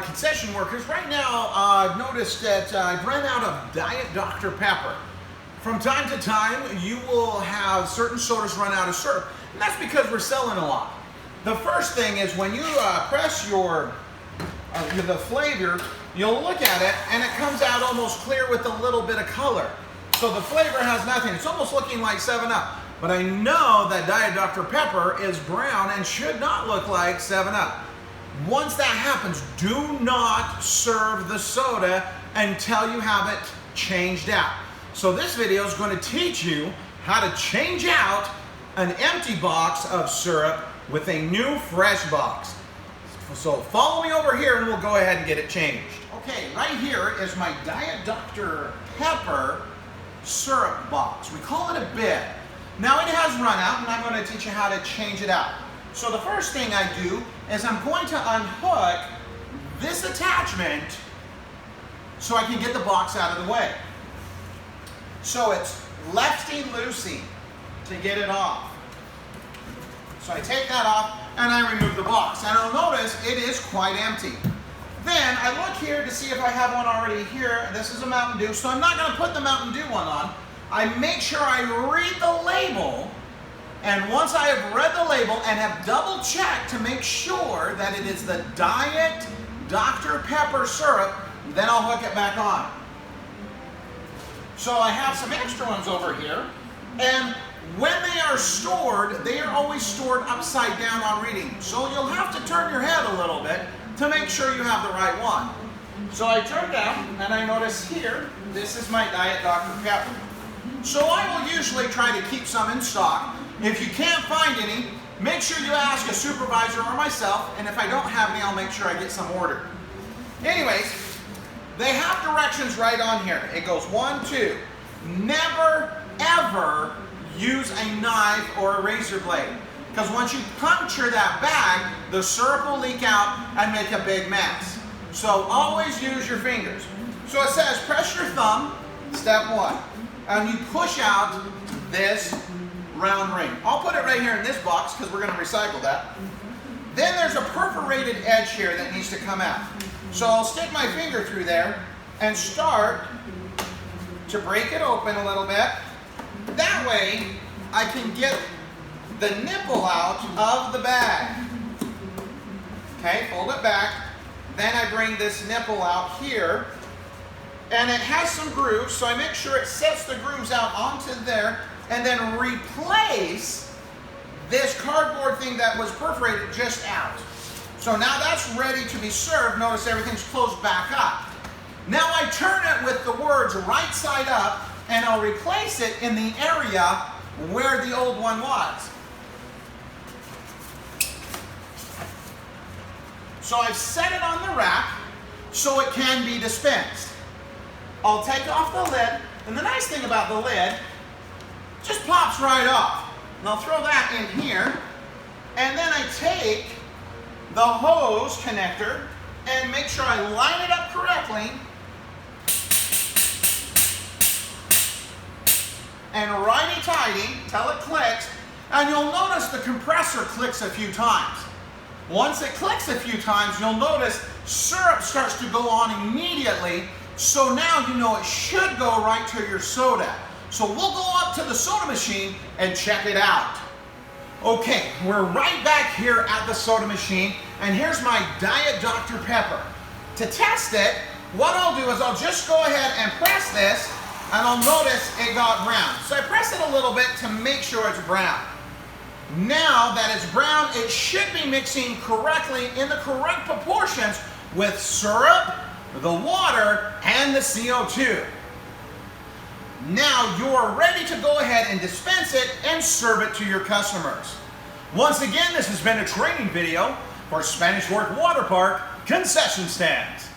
concession workers. Right now, I've noticed that I've run out of Diet Dr. Pepper. From time to time, you will have certain sodas run out of syrup, and that's because we're selling a lot. The first thing is when you press the flavor, you'll look at it, and it comes out almost clear with a little bit of color. So the flavor has nothing. It's almost looking like 7-Up. But I know that Diet Dr. Pepper is brown and should not look like 7-Up. Once that happens, do not serve the soda until you have it changed out. So this video is going to teach you how to change out an empty box of syrup with a new fresh box. So follow me over here and we'll go ahead and get it changed. Okay, right here is my Diet Dr. Pepper syrup box. We call it a bib. Now it has run out, and I'm going to teach you how to change it out. So the first thing I do is I'm going to unhook this attachment so I can get the box out of the way. So it's lefty-loosey to get it off. So I take that off and I remove the box. And I'll notice it is quite empty. Then I look here to see if I have one already here. This is a Mountain Dew, so I'm not going to put the Mountain Dew one on. I make sure I read the label, and once I have read the label and have double checked to make sure that it is the Diet Dr. Pepper syrup, then I'll hook it back on. So I have some extra ones over here, and when they are stored, they are always stored upside down on reading. So you'll have to turn your head a little bit to make sure you have the right one. So I turn down, and I notice here, this is my Diet Dr. Pepper. So I will usually try to keep some in stock. If you can't find any, make sure you ask a supervisor or myself, and if I don't have any, I'll make sure I get some ordered. Anyways, they have directions right on here. It goes 1, 2. Never, ever use a knife or a razor blade, because once you puncture that bag, the syrup will leak out and make a big mess. So always use your fingers. So it says press your thumb, step 1. And you push out this round ring. I'll put it right here in this box because we're going to recycle that. Then there's a perforated edge here that needs to come out. So I'll stick my finger through there and start to break it open a little bit. That way I can get the nipple out of the bag. Okay, fold it back. Then I bring this nipple out here. And it has some grooves, so I make sure it sets the grooves out onto there, and then replace this cardboard thing that was perforated just out. So now that's ready to be served. Notice everything's closed back up. Now I turn it with the words right side up, and I'll replace it in the area where the old one was. So I've set it on the rack so it can be dispensed. I'll take off the lid, and the nice thing about the lid, just pops right off. And I'll throw that in here, and then I take the hose connector and make sure I line it up correctly, and righty-tighty till it clicks, and you'll notice the compressor clicks a few times. Once it clicks a few times, you'll notice syrup starts to go on immediately. So now you know it should go right to your soda. So we'll go up to the soda machine and check it out. Okay, we're right back here at the soda machine, and here's my Diet Dr. Pepper. To test it, what I'll do is I'll just go ahead and press this, and I'll notice it got brown. So I press it a little bit to make sure it's brown. Now that it's brown, it should be mixing correctly in the correct proportions with syrup, the water, and the CO2. Now you're ready to go ahead and dispense it and serve it to your customers. Once again, this has been a training video for Spanish Fork Water Park concession stands.